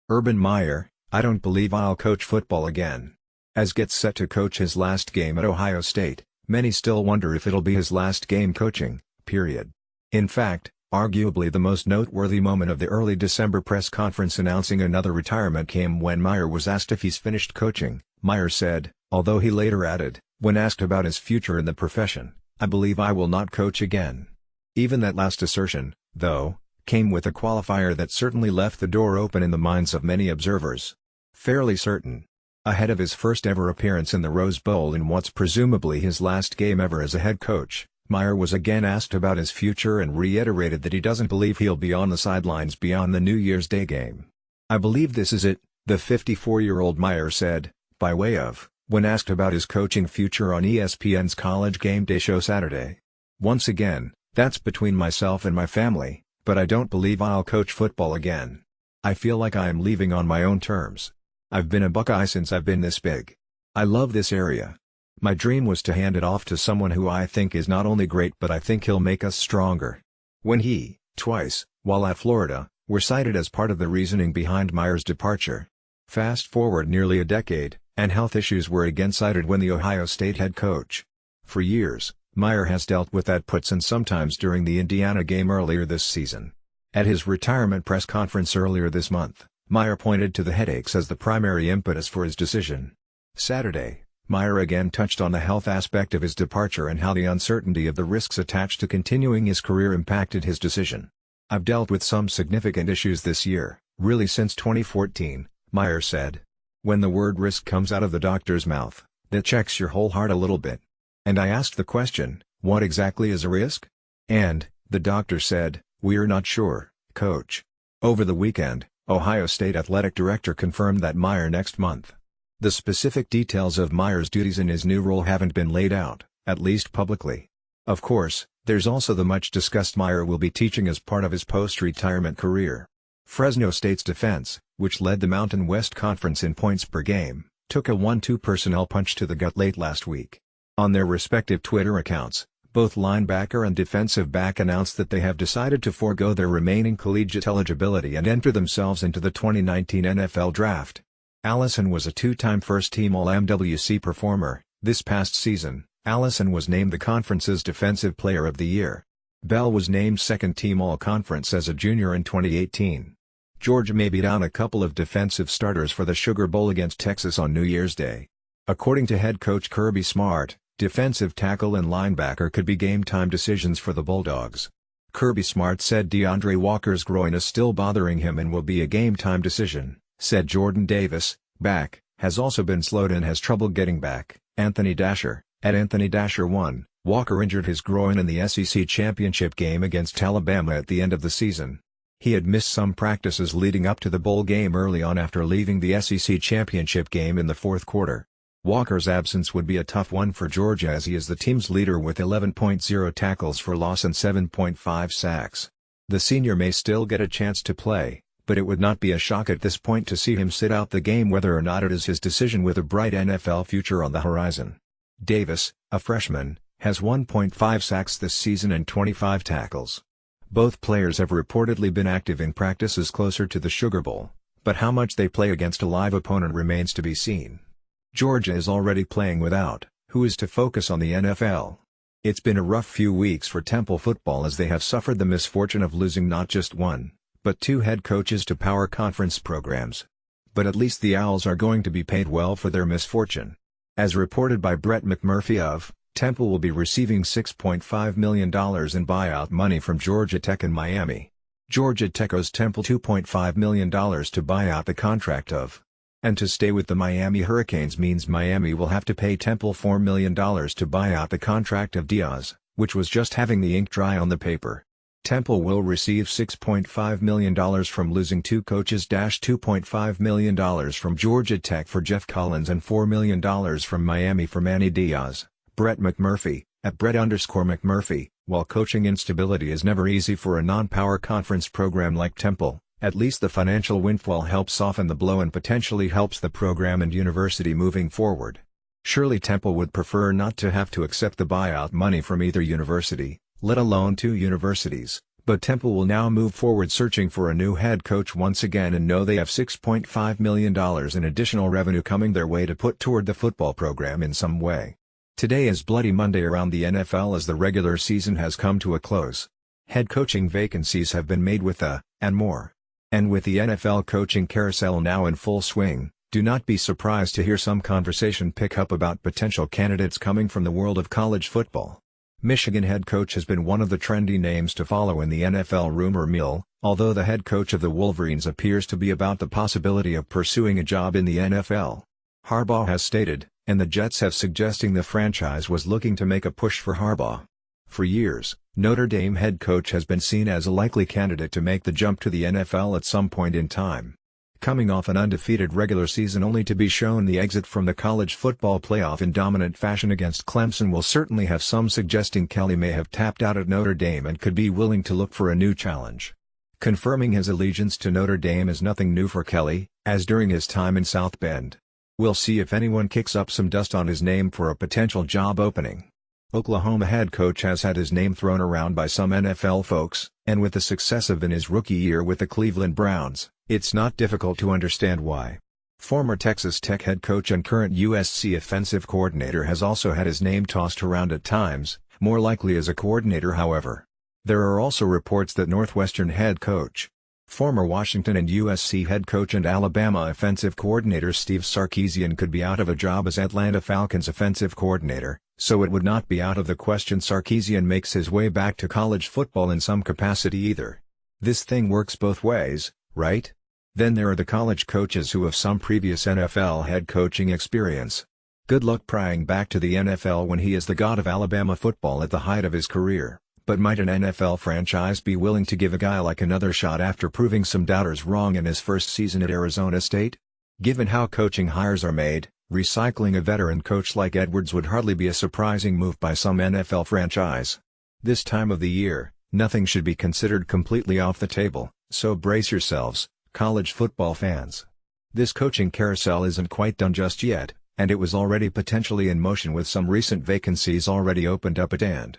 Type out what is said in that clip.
Urban Meyer, I don't believe I'll coach football again. As gets set to coach his last game at Ohio State, many still wonder if it'll be his last game coaching, period. In fact, arguably the most noteworthy moment of the early December press conference announcing another retirement came when Meyer was asked if he's finished coaching. Meyer said, although he later added, when asked about his future in the profession, I believe I will not coach again. Even that last assertion, though, came with a qualifier that certainly left the door open in the minds of many observers. Fairly certain. Ahead of his first ever appearance in the Rose Bowl in what's presumably his last game ever as a head coach, Meyer was again asked about his future and reiterated that he doesn't believe he'll be on the sidelines beyond the New Year's Day game. I believe this is it, the 54-year-old Meyer said, by way of, when asked about his coaching future on ESPN's College Game Day show Saturday. Once again, that's between myself and my family, but I don't believe I'll coach football again. I feel like I am leaving on my own terms. I've been a Buckeye since I've been this big. I love this area. My dream was to hand it off to someone who I think is not only great but I think he'll make us stronger. When he, twice, while at Florida, were cited as part of the reasoning behind Meyer's departure. Fast forward nearly a decade, and health issues were again cited when the Ohio State head coach. For years, Meyer has dealt with that puts and sometimes during the Indiana game earlier this season. At his retirement press conference earlier this month, Meyer pointed to the headaches as the primary impetus for his decision. Saturday, Meyer again touched on the health aspect of his departure and how the uncertainty of the risks attached to continuing his career impacted his decision. I've dealt with some significant issues this year, really since 2014, Meyer said. When the word risk comes out of the doctor's mouth, that checks your whole heart a little bit. And I asked the question, what exactly is a risk? And, the doctor said, we're not sure, coach. Over the weekend, Ohio State athletic director confirmed that Meyer next month. The specific details of Meyer's duties in his new role haven't been laid out, at least publicly. Of course, there's also the much-discussed Meyer will be teaching as part of his post-retirement career. Fresno State's defense, which led the Mountain West Conference in points per game, took a 1-2 personnel punch to the gut late last week. On their respective Twitter accounts, both linebacker and defensive back announced that they have decided to forego their remaining collegiate eligibility and enter themselves into the 2019 NFL Draft. Allison was a two-time first-team all-mwc performer. This past season, Allison was named the conference's Defensive Player of the Year. Bell was named second-team all-conference as a junior in 2018. Georgia may be down a couple of defensive starters for the Sugar Bowl against Texas on New Year's Day. According to head coach Kirby Smart, defensive tackle and linebacker could be game-time decisions for the Bulldogs. Kirby Smart said DeAndre Walker's groin is still bothering him and will be a game-time decision, said Jordan Davis, back, has also been slowed and has trouble getting back. Anthony Dasher, at Anthony Dasher 1, Walker injured his groin in the SEC championship game against Alabama at the end of the season. He had missed some practices leading up to the bowl game early on after leaving the SEC championship game in the fourth quarter. Walker's absence would be a tough one for Georgia as he is the team's leader with 11.0 tackles for loss and 7.5 sacks. The senior may still get a chance to play, but it would not be a shock at this point to see him sit out the game whether or not it is his decision with a bright NFL future on the horizon. Davis, a freshman, has 1.5 sacks this season and 25 tackles. Both players have reportedly been active in practices closer to the Sugar Bowl, but how much they play against a live opponent remains to be seen. Georgia is already playing without, who is to focus on the NFL. It's been a rough few weeks for Temple football as they have suffered the misfortune of losing not just one, but two head coaches to power conference programs. But at least the Owls are going to be paid well for their misfortune. As reported by Brett McMurphy of, Temple will be receiving $6.5 million in buyout money from Georgia Tech and Miami. Georgia Tech owes Temple $2.5 million to buy out the contract of. And to stay with the Miami Hurricanes means Miami will have to pay Temple $4 million to buy out the contract of Diaz, which was just having the ink dry on the paper. Temple will receive $6.5 million from losing two coaches. $2.5 million from Georgia Tech for Jeff Collins and $4 million from Miami for Manny Diaz. Brett McMurphy, at Brett_McMurphy, while coaching instability is never easy for a non-power conference program like Temple, at least the financial windfall helps soften the blow and potentially helps the program and university moving forward. Surely Temple would prefer not to have to accept the buyout money from either university, let alone two universities, But Temple will now move forward searching for a new head coach once again and know they have $6.5 million in additional revenue coming their way to put toward the football program in some way. Today is Bloody Monday around the NFL as the regular season has come to a close. Head coaching vacancies have been made with and more. And with the NFL coaching carousel now in full swing, do not be surprised to hear some conversation pick up about potential candidates coming from the world of college football. Michigan head coach has been one of the trendy names to follow in the NFL rumor mill, although the head coach of the Wolverines appears to be about the possibility of pursuing a job in the NFL. Harbaugh has stated, and the Jets have suggesting the franchise was looking to make a push for Harbaugh. For years, Notre Dame head coach has been seen as a likely candidate to make the jump to the NFL at some point in time. Coming off an undefeated regular season only to be shown the exit from the college football playoff in dominant fashion against Clemson will certainly have some suggesting Kelly may have tapped out at Notre Dame and could be willing to look for a new challenge. Confirming his allegiance to Notre Dame is nothing new for Kelly, as during his time in South Bend. We'll see if anyone kicks up some dust on his name for a potential job opening. Oklahoma head coach has had his name thrown around by some NFL folks, and with the success in his rookie year with the Cleveland Browns, it's not difficult to understand why. Former Texas Tech head coach and current USC offensive coordinator has also had his name tossed around at times, more likely as a coordinator however. There are also reports that Northwestern head coach, former Washington and USC head coach and Alabama offensive coordinator Steve Sarkisian could be out of a job as Atlanta Falcons offensive coordinator, so it would not be out of the question Sarkisian makes his way back to college football in some capacity either. This thing works both ways, right? Then there are the college coaches who have some previous NFL head coaching experience. Good luck prying back to the NFL when he is the god of Alabama football at the height of his career, but might an NFL franchise be willing to give a guy like another shot after proving some doubters wrong in his first season at Arizona State? Given how coaching hires are made, recycling a veteran coach like Edwards would hardly be a surprising move by some NFL franchise. This time of the year, nothing should be considered completely off the table, so brace yourselves, college football fans. This coaching carousel isn't quite done just yet, and it was already potentially in motion with some recent vacancies already opened up at hand.